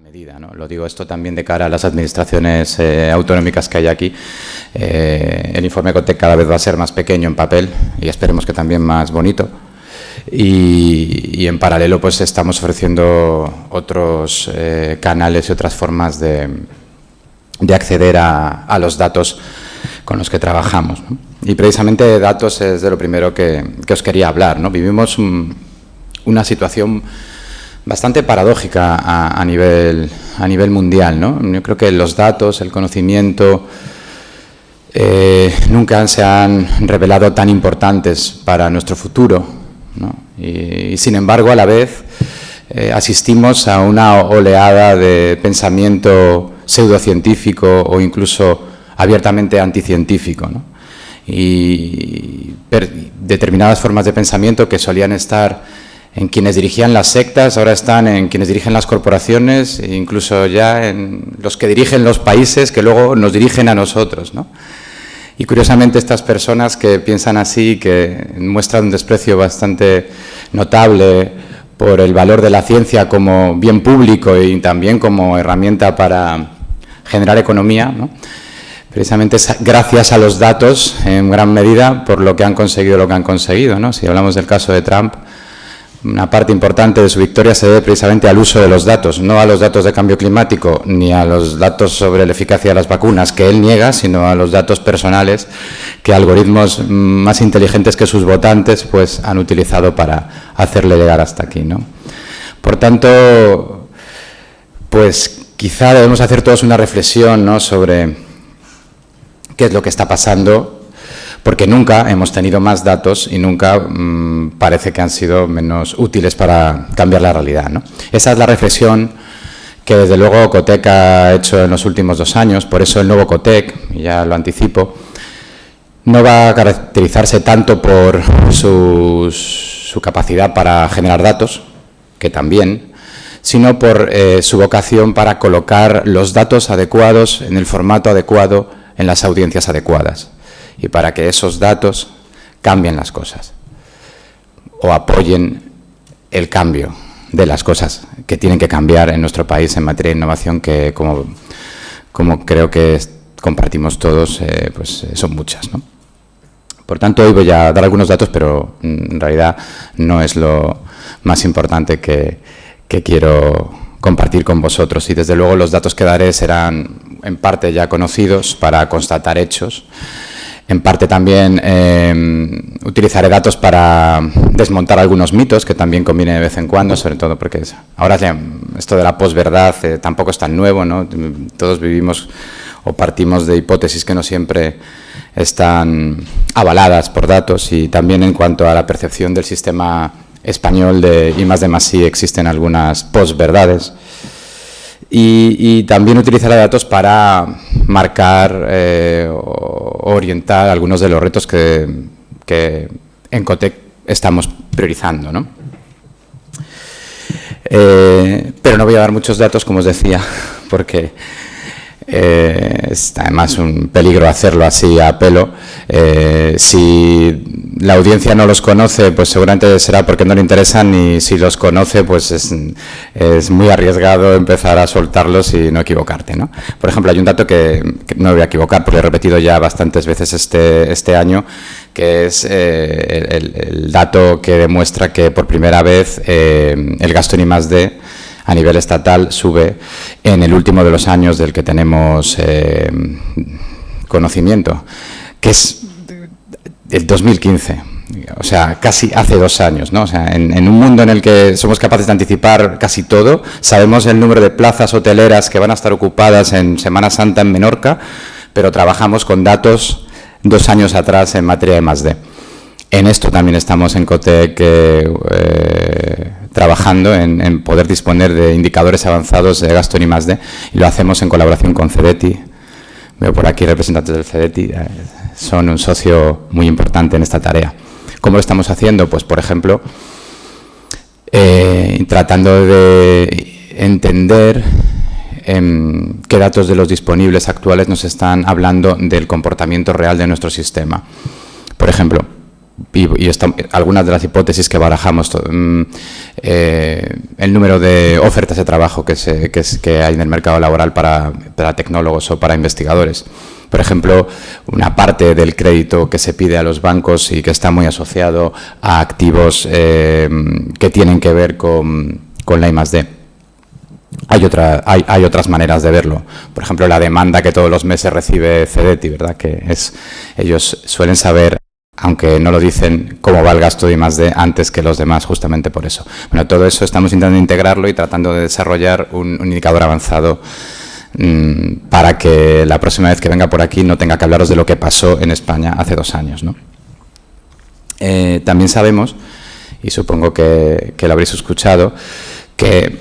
medida, ¿no? Lo digo esto también de cara a las administraciones autonómicas que hay aquí. El informe COTEC cada vez va a ser más pequeño en papel y esperemos que también más bonito. Y en paralelo pues estamos ofreciendo otros canales y otras formas de acceder a los datos con los que trabajamos, ¿no? Y precisamente de datos es de lo primero que os quería hablar, ¿no? Vivimos una situación bastante paradójica a nivel mundial, ¿no? Yo creo que los datos, el conocimiento, nunca se han revelado tan importantes para nuestro futuro, ¿no? Y sin embargo, a la vez, asistimos a una oleada de pensamiento pseudocientífico o incluso abiertamente anticientífico, ¿no? Y determinadas formas de pensamiento que solían estar en quienes dirigían las sectas, ahora están en quienes dirigen las corporaciones e incluso ya en los que dirigen los países que luego nos dirigen a nosotros, ¿no? Y curiosamente estas personas que piensan así, que muestran un desprecio bastante notable por el valor de la ciencia como bien público y también como herramienta para generar economía, ¿no? Precisamente es gracias a los datos, en gran medida, por lo que han conseguido, ¿no? Si hablamos del caso de Trump, una parte importante de su victoria se debe precisamente al uso de los datos, no a los datos de cambio climático, ni a los datos sobre la eficacia de las vacunas, que él niega, sino a los datos personales que algoritmos más inteligentes que sus votantes pues han utilizado para hacerle llegar hasta aquí, ¿no? Por tanto, pues quizá debemos hacer todos una reflexión, ¿no?, sobre qué es lo que está pasando, porque nunca hemos tenido más datos y nunca parece que han sido menos útiles para cambiar la realidad, ¿no? Esa es la reflexión que desde luego COTEC ha hecho en los últimos 2 años, por eso el nuevo COTEC, y ya lo anticipo, no va a caracterizarse tanto por su capacidad para generar datos, que también, sino por su vocación para colocar los datos adecuados en el formato adecuado en las audiencias adecuadas y para que esos datos cambien las cosas o apoyen el cambio de las cosas que tienen que cambiar en nuestro país en materia de innovación, que como creo que compartimos todos, pues son muchas, ¿no? Por tanto, hoy voy a dar algunos datos, pero en realidad no es lo más importante que quiero compartir con vosotros, y desde luego los datos que daré serán en parte ya conocidos para constatar hechos, en parte también utilizaré datos para desmontar algunos mitos que también conviene de vez en cuando, sobre todo porque ahora esto de la posverdad tampoco es tan nuevo, ¿no? Todos vivimos o partimos de hipótesis que no siempre están avaladas por datos, y también en cuanto a la percepción del sistema español de I+D+I existen algunas posverdades, y también utilizaré datos para marcar o orientar algunos de los retos que en COTEC estamos priorizando, ¿no? Pero no voy a dar muchos datos, como os decía, porque es además un peligro hacerlo así a pelo. Si la audiencia no los conoce, pues seguramente será porque no le interesan, y si los conoce, pues es muy arriesgado empezar a soltarlos y no equivocarte, ¿no? Por ejemplo, hay un dato que no me voy a equivocar porque he repetido ya bastantes veces este año, que es el dato que demuestra que por primera vez el gasto en I+D a nivel estatal sube en el último de los años del que tenemos conocimiento, que es el 2015, o sea, casi hace 2 años, ¿no? O sea, en un mundo en el que somos capaces de anticipar casi todo, sabemos el número de plazas hoteleras que van a estar ocupadas en Semana Santa en Menorca, pero trabajamos con datos 2 años atrás en materia de I+D. En esto también estamos en COTEC trabajando en poder disponer de indicadores avanzados de gasto en I+D, y lo hacemos en colaboración con CEDETI. Veo por aquí representantes del CEDETI, son un socio muy importante en esta tarea. ¿Cómo lo estamos haciendo? Pues, por ejemplo, tratando de entender qué datos de los disponibles actuales nos están hablando del comportamiento real de nuestro sistema. Por ejemplo, algunas de las hipótesis que barajamos, el número de ofertas de trabajo que hay en el mercado laboral para tecnólogos o para investigadores. Por ejemplo, una parte del crédito que se pide a los bancos y que está muy asociado a activos que tienen que ver con la I+D. Hay otras maneras de verlo. Por ejemplo, la demanda que todos los meses recibe Cedeti, ¿verdad? Ellos suelen saber, aunque no lo dicen, cómo va el gasto de I+D antes que los demás, justamente por eso. Bueno, todo eso estamos intentando integrarlo y tratando de desarrollar un indicador avanzado para que la próxima vez que venga por aquí no tenga que hablaros de lo que pasó en España hace 2 años, ¿no? También sabemos, y supongo que lo habréis escuchado, que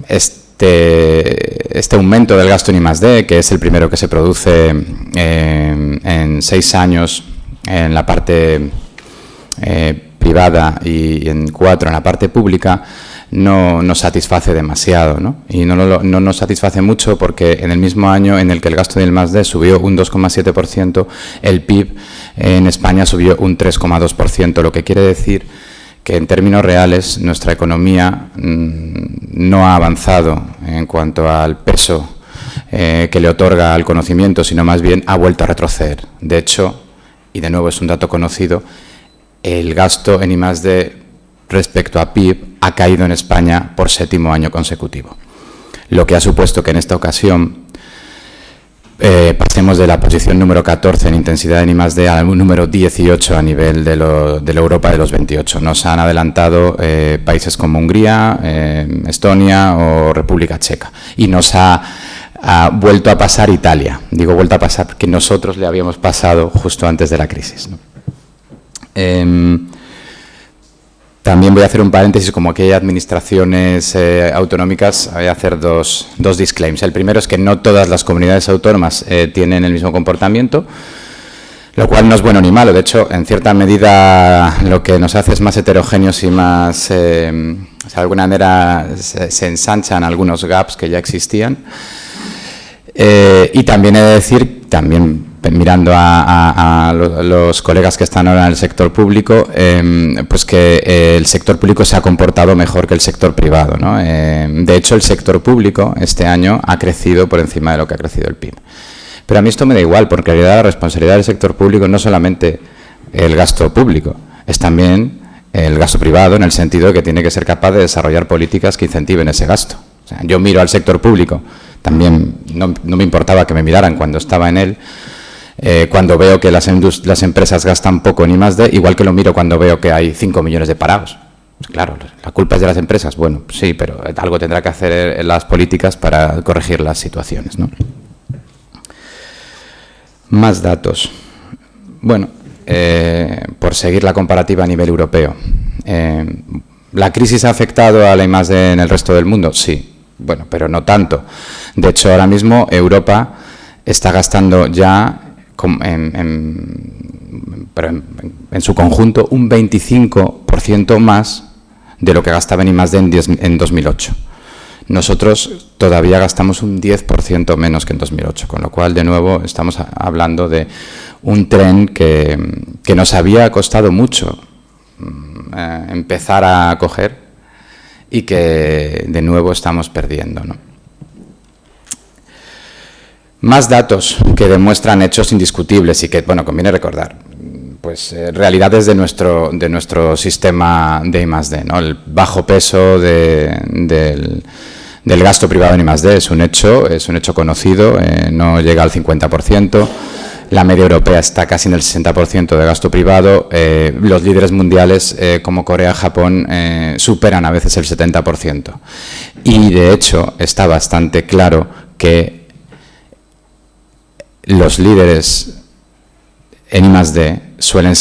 este aumento del gasto en I+D, que es el primero que se produce en 6 años en la parte privada y en 4 en la parte pública, no nos satisface demasiado, ¿no? Y no nos satisface mucho porque en el mismo año en el que el gasto del I+D subió un 2,7%, el PIB en España subió un 3,2%, lo que quiere decir que en términos reales nuestra economía no ha avanzado en cuanto al peso que le otorga al conocimiento, sino más bien ha vuelto a retroceder. De hecho, y de nuevo es un dato conocido, el gasto en I+D respecto a PIB ha caído en España por 7º año consecutivo, lo que ha supuesto que en esta ocasión pasemos de la posición número 14 en intensidad en I+D al número 18 a nivel de la Europa de los 28. Nos han adelantado países como Hungría, Estonia o República Checa, y nos ha vuelto a pasar Italia. Digo vuelto a pasar porque nosotros le habíamos pasado justo antes de la crisis, ¿no? También voy a hacer un paréntesis, como aquí hay administraciones autonómicas, voy a hacer dos disclaims. El primero es que no todas las comunidades autónomas tienen el mismo comportamiento, lo cual no es bueno ni malo. De hecho, en cierta medida lo que nos hace es más heterogéneos y más, de alguna manera se ensanchan algunos gaps que ya existían. Y también he de decir, también mirando a los colegas que están ahora en el sector público, pues que el sector público se ha comportado mejor que el sector privado, ¿no? De hecho, el sector público este año ha crecido por encima de lo que ha crecido el PIB. Pero a mí esto me da igual, porque en realidad la responsabilidad del sector público no es solamente el gasto público, es también el gasto privado, en el sentido de que tiene que ser capaz de desarrollar políticas que incentiven ese gasto. O sea, yo miro al sector público, también no me importaba que me miraran cuando estaba en él, cuando veo que las empresas gastan poco en I+D, igual que lo miro cuando veo que hay 5 millones de parados. Pues claro, la culpa es de las empresas. Bueno, sí, pero algo tendrá que hacer las políticas para corregir las situaciones, ¿no? Más datos. Bueno, por seguir la comparativa a nivel europeo. ¿La crisis ha afectado a la I+D en el resto del mundo? Sí, bueno, pero no tanto. De hecho, ahora mismo Europa está gastando ya en su conjunto un 25% más de lo que gastaba en I+D en 2008. Nosotros todavía gastamos un 10% menos que en 2008, con lo cual, de nuevo, estamos hablando de un tren que nos había costado mucho empezar a coger y que, de nuevo, estamos perdiendo, ¿no? Más datos que demuestran hechos indiscutibles y que, bueno, conviene recordar, pues realidades de nuestro sistema de I+D, ¿no? El bajo peso del gasto privado en I+D es un hecho conocido, no llega al 50%, la media europea está casi en el 60% de gasto privado, los líderes mundiales como Corea, Japón superan a veces el 70%. Y de hecho está bastante claro que los líderes en I+D suelen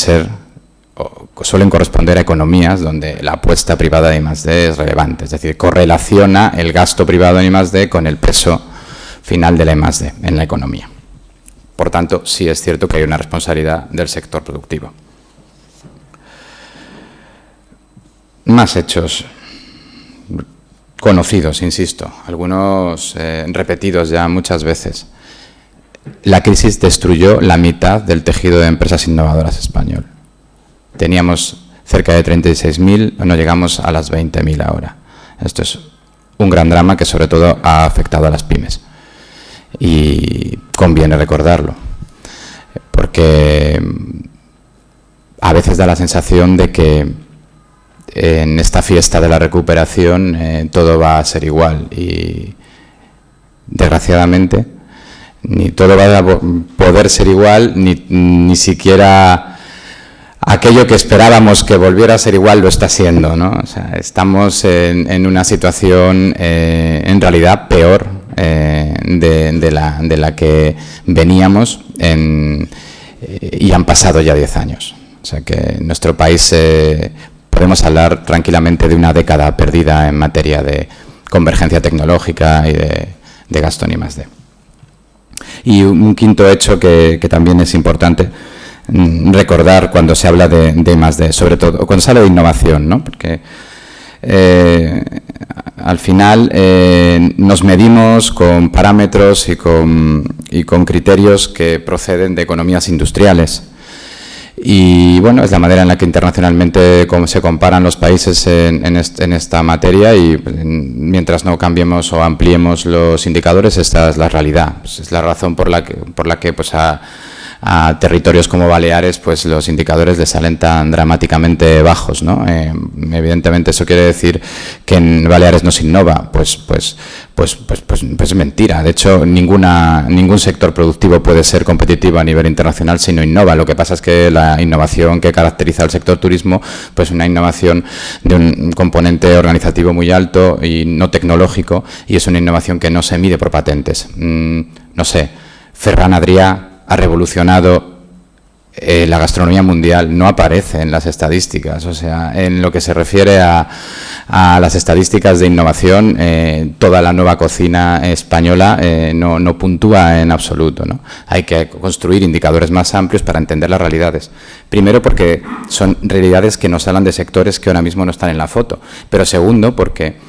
corresponder a economías donde la apuesta privada de I+D es relevante, es decir, correlaciona el gasto privado en I+D con el peso final de la I+D en la economía. Por tanto, sí es cierto que hay una responsabilidad del sector productivo. Más hechos conocidos, insisto, algunos repetidos ya muchas veces. La crisis destruyó la mitad del tejido de empresas innovadoras español. teníamos cerca de 36.000, no llegamos a las 20.000 ahora. Esto es un gran drama que sobre todo ha afectado a las pymes. Y conviene recordarlo, porque a veces da la sensación de que en esta fiesta de la recuperación todo va a ser igual y desgraciadamente ni todo va a poder ser igual, ni siquiera aquello que esperábamos que volviera a ser igual lo está siendo, ¿no? O sea, estamos en una situación en realidad peor de la que veníamos y han pasado ya 10 años. O sea que en nuestro país podemos hablar tranquilamente de una década perdida en materia de convergencia tecnológica y de gasto en I+D. Y un quinto hecho que también es importante recordar cuando se habla de I+D, sobre todo cuando se habla de innovación, ¿no? Porque al final nos medimos con parámetros y con criterios que proceden de economías industriales. Y bueno, es la manera en la que internacionalmente se comparan los países en esta materia y mientras no cambiemos o ampliemos los indicadores, esta es la realidad. Pues es la razón por la que pues a territorios como Baleares pues los indicadores les salen tan dramáticamente bajos, ¿no? Evidentemente eso quiere decir que en Baleares no se innova, pues es mentira. De hecho, ningún sector productivo puede ser competitivo a nivel internacional si no innova. Lo que pasa es que la innovación que caracteriza al sector turismo, pues una innovación de un componente organizativo muy alto y no tecnológico, y es una innovación que no se mide por patentes. No sé, Ferran Adrià ha revolucionado la gastronomía mundial, no aparece en las estadísticas. O sea, en lo que se refiere a las estadísticas de innovación, toda la nueva cocina española no puntúa en absoluto, ¿no? Hay que construir indicadores más amplios para entender las realidades. Primero, porque son realidades que nos hablan de sectores que ahora mismo no están en la foto. Pero segundo, porque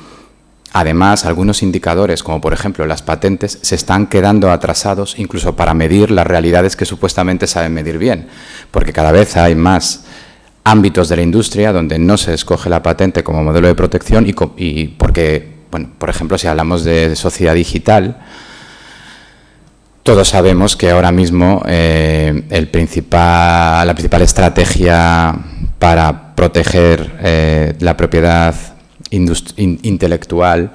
además, algunos indicadores, como por ejemplo las patentes, se están quedando atrasados incluso para medir las realidades que supuestamente saben medir bien, porque cada vez hay más ámbitos de la industria donde no se escoge la patente como modelo de protección y porque, bueno, por ejemplo, si hablamos de sociedad digital, todos sabemos que ahora mismo la principal estrategia para proteger la propiedad intelectual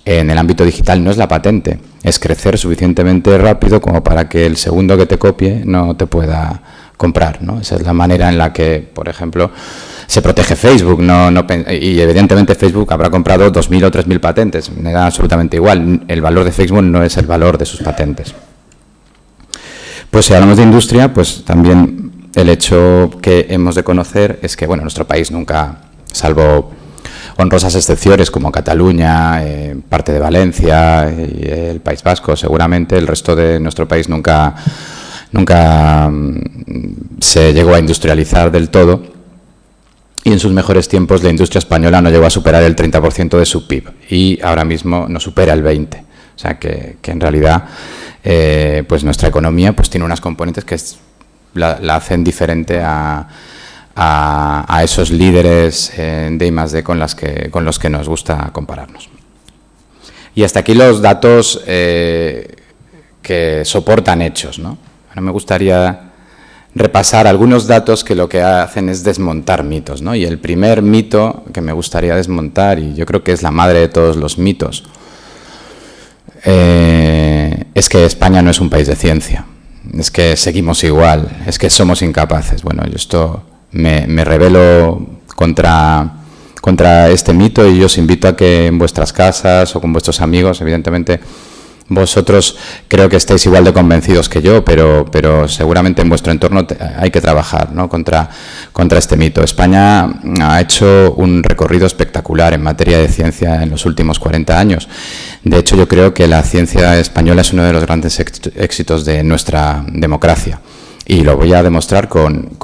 en el ámbito digital no es la patente, es crecer suficientemente rápido como para que el segundo que te copie no te pueda comprar, ¿no? Esa es la manera en la que, por ejemplo, se protege Facebook, y evidentemente Facebook habrá comprado 2.000 o 3.000 patentes, me da absolutamente igual, el valor de Facebook no es el valor de sus patentes. Pues si hablamos de industria, pues también el hecho que hemos de conocer es que, bueno, nuestro país nunca, salvo honrosas excepciones como Cataluña, parte de Valencia y el País Vasco, seguramente el resto de nuestro país nunca se llegó a industrializar del todo, y en sus mejores tiempos la industria española no llegó a superar el 30% de su PIB y ahora mismo no supera el 20%. O sea que en realidad pues nuestra economía pues tiene unas componentes que la hacen diferente a esos líderes de I+D con los que nos gusta compararnos. Y hasta aquí los datos que soportan hechos, ¿no? Ahora me gustaría repasar algunos datos que lo que hacen es desmontar mitos, ¿no? Y el primer mito que me gustaría desmontar, y yo creo que es la madre de todos los mitos, es que España no es un país de ciencia, es que seguimos igual, es que somos incapaces. Bueno, yo esto me rebelo contra este mito y os invito a que en vuestras casas o con vuestros amigos, evidentemente vosotros creo que estáis igual de convencidos que yo, pero seguramente en vuestro entorno hay que trabajar, ¿no? contra este mito. España ha hecho un recorrido espectacular en materia de ciencia en los últimos 40 años. De hecho, yo creo que la ciencia española es uno de los grandes éxitos de nuestra democracia. Y lo voy a demostrar con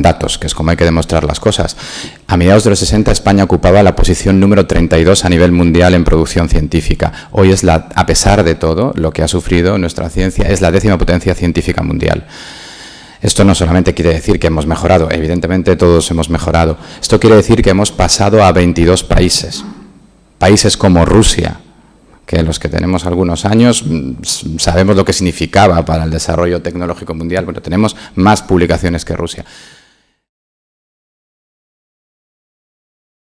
datos, que es como hay que demostrar las cosas. A mediados de los 60, España ocupaba la posición número 32 a nivel mundial en producción científica. Hoy a pesar de todo lo que ha sufrido nuestra ciencia, es la 10ª potencia científica mundial. Esto no solamente quiere decir que hemos mejorado, evidentemente todos hemos mejorado. Esto quiere decir que hemos pasado a 22 países. Países como Rusia, que los que tenemos algunos años sabemos lo que significaba para el desarrollo tecnológico mundial. Bueno, tenemos más publicaciones que Rusia.